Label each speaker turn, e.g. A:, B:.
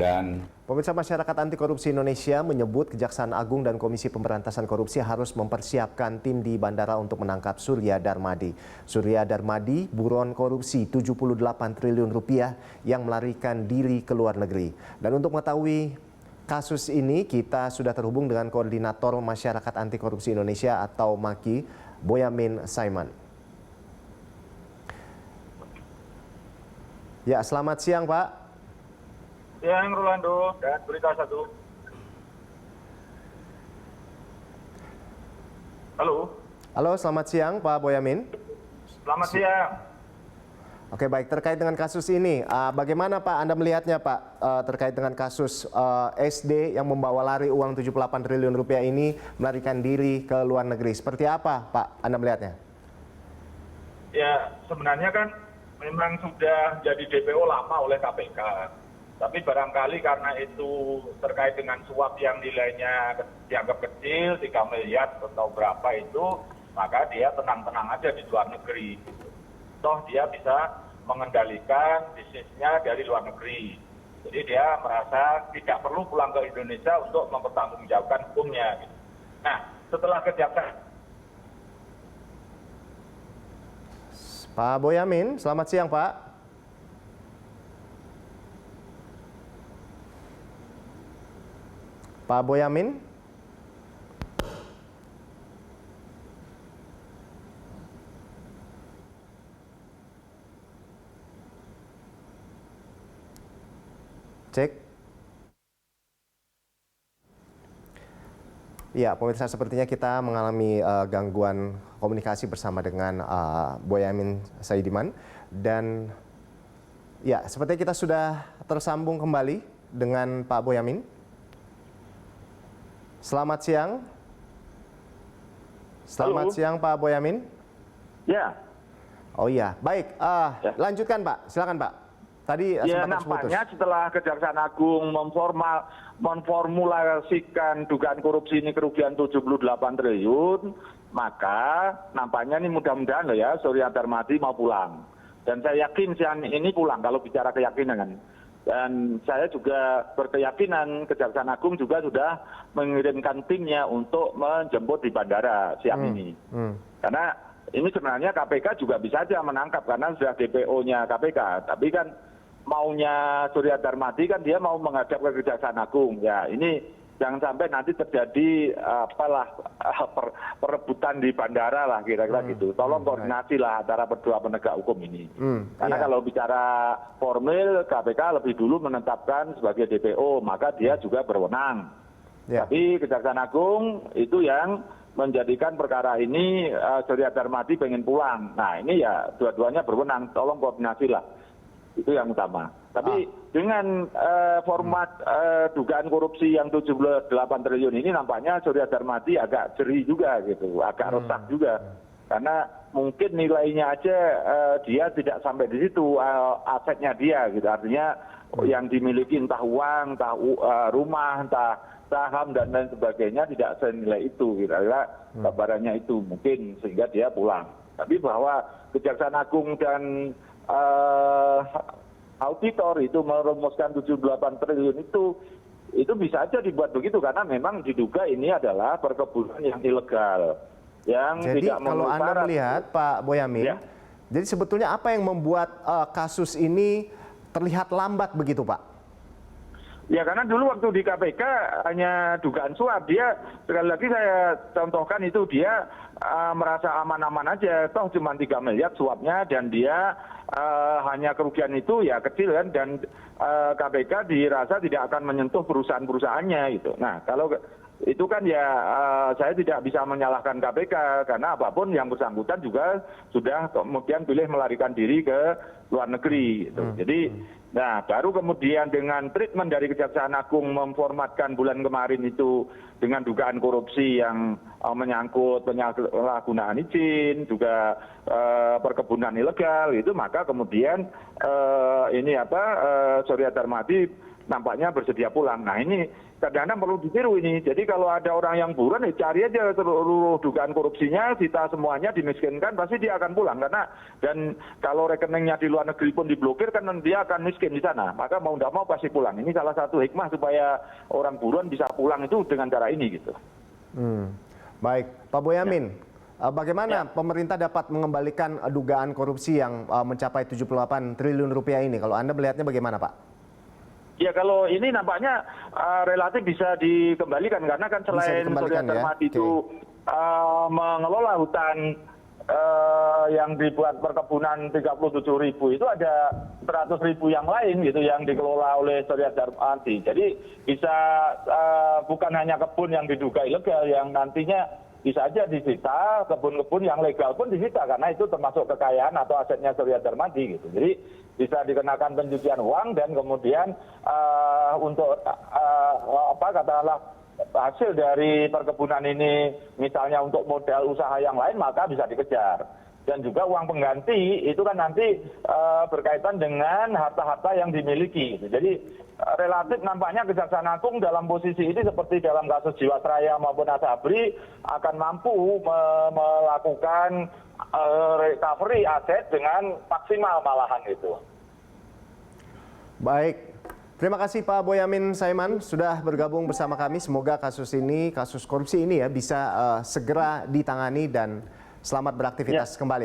A: Dan
B: Pemirsa, Masyarakat Anti Korupsi Indonesia menyebut Kejaksaan Agung dan Komisi Pemberantasan Korupsi harus mempersiapkan tim di bandara untuk menangkap Surya Darmadi. Surya Darmadi buron korupsi 78 triliun rupiah yang melarikan diri ke luar negeri. Dan untuk mengetahui kasus ini, kita sudah terhubung dengan Koordinator Masyarakat Anti Korupsi Indonesia atau MAKI, Boyamin Saiman. Ya, selamat siang Pak.
C: Siang Rolando, dan berita satu. Halo.
B: Halo, selamat siang Pak Boyamin.
C: Selamat siang.
B: Oke, baik, terkait dengan kasus ini, bagaimana Pak Anda melihatnya Pak terkait dengan kasus SD yang membawa lari uang 78 triliun rupiah ini melarikan diri ke luar negeri. Seperti apa Pak Anda melihatnya?
C: Ya, sebenarnya kan memang sudah jadi DPO lama oleh KPK. Tapi barangkali karena itu terkait dengan suap yang nilainya dianggap kecil, 3 miliar atau berapa itu, maka dia tenang-tenang aja di luar negeri. Toh dia bisa mengendalikan bisnisnya dari luar negeri. Jadi dia merasa tidak perlu pulang ke Indonesia untuk mempertanggungjawabkan hukumnya. Nah, setelah kejaksaan.
B: Pak Boyamin, selamat siang Pak. Pak Boyamin. Cek. Ya, pemirsa, sepertinya kita mengalami gangguan komunikasi bersama dengan Boyamin Saidiman. Dan ya, sepertinya kita sudah tersambung kembali dengan Pak Boyamin. Selamat siang. Selamat siang Pak Boyamin.
C: Ya.
B: Oh iya, baik. Lanjutkan Pak, silakan Pak. Tadi
C: ya,
B: sempat terputus.
C: nampaknya setelah Kejaksaan Agung memformulasikan dugaan korupsi ini kerugian 78 triliun, maka nampaknya ini mudah-mudahan loh ya, Surya Darmadi mau pulang. Dan saya yakin siang ini pulang kalau bicara keyakinan kan. Dan saya juga berkeyakinan Kejaksaan Agung juga sudah mengirimkan timnya untuk menjemput di bandara siang ini. Karena ini sebenarnya KPK juga bisa saja menangkap karena sudah DPO-nya KPK. Tapi kan maunya Surya Darmadi kan dia mau menghadap ke Kejaksaan Agung. Ya ini jangan sampai nanti terjadi perebutan di bandara lah kira-kira gitu. Tolong koordinasi lah antara kedua penegak hukum ini. Karena kalau bicara formil KPK lebih dulu menetapkan sebagai DPO, maka dia juga berwenang. Tapi Kejaksaan Agung itu yang menjadikan perkara ini Surya Darmadi pengen pulang. Nah ini ya dua-duanya berwenang, tolong koordinasi lah. Itu yang utama. Tapi dengan format dugaan korupsi yang 78 triliun ini nampaknya Surya Darmadi agak jeri juga gitu, agak resah juga. Karena mungkin nilainya aja dia tidak sampai di situ asetnya dia gitu. Artinya yang dimiliki entah uang, entah rumah, entah saham dan lain sebagainya tidak senilai itu gitu. Kabarannya itu mungkin sehingga dia pulang. Tapi bahwa Kejaksaan Agung dan auditor itu merumuskan 78 triliun itu bisa aja dibuat begitu karena memang diduga ini adalah perkebunan yang ilegal yang
B: jadi
C: tidak
B: kalau Anda melihat Pak Boyamin, jadi sebetulnya apa yang membuat kasus ini terlihat lambat begitu Pak?
C: Ya karena dulu waktu di KPK hanya dugaan suap, dia sekali lagi saya contohkan itu dia merasa aman-aman aja, toh cuma 3 miliar suapnya dan dia hanya kerugian itu ya kecil kan dan KPK dirasa tidak akan menyentuh perusahaan-perusahaannya gitu. Nah kalau itu kan ya saya tidak bisa menyalahkan KPK karena apapun yang bersangkutan juga sudah kemudian pilih melarikan diri ke luar negeri gitu. Jadi nah baru kemudian dengan treatment dari Kejaksaan Agung memformatkan bulan kemarin itu dengan dugaan korupsi yang menyangkut penyalahgunaan izin juga perkebunan ilegal itu maka kemudian Surya Darmadi nampaknya bersedia pulang. Nah ini kadang-kadang perlu ditiru ini. Jadi kalau ada orang yang buron, ya cari aja seluruh dugaan korupsinya, sita semuanya, dimiskinkan, pasti dia akan pulang. Dan kalau rekeningnya di luar negeri pun diblokir, kan dia akan miskin di sana. Maka mau tidak mau pasti pulang. Ini salah satu hikmah supaya orang buron bisa pulang itu dengan cara ini gitu.
B: Baik, Pak Boyamin, bagaimana pemerintah dapat mengembalikan dugaan korupsi yang mencapai 78 triliun rupiah ini? Kalau Anda melihatnya bagaimana, Pak?
C: Ya kalau ini nampaknya relatif bisa dikembalikan karena kan selain Surya Darmadi itu mengelola hutan yang dibuat perkebunan 37.000 itu ada 100.000 yang lain gitu yang dikelola oleh Surya Darmadi. Jadi bisa bukan hanya kebun yang diduga ilegal yang nantinya bisa aja disita, kebun-kebun yang legal pun disita karena itu termasuk kekayaan atau asetnya Surya Darmadi gitu. Jadi bisa dikenakan pencucian uang dan kemudian untuk katakanlah hasil dari perkebunan ini misalnya untuk modal usaha yang lain maka bisa dikejar. Dan juga uang pengganti itu kan nanti berkaitan dengan harta-harta yang dimiliki. Gitu. Jadi relatif nampaknya Kejaksaan Agung dalam posisi ini seperti dalam kasus Jiwasraya maupun Asabri akan mampu melakukan recovery aset dengan maksimal malahan itu.
B: Baik, terima kasih Pak Boyamin Saiman sudah bergabung bersama kami. Semoga kasus korupsi ini ya bisa segera ditangani dan selamat beraktivitas kembali.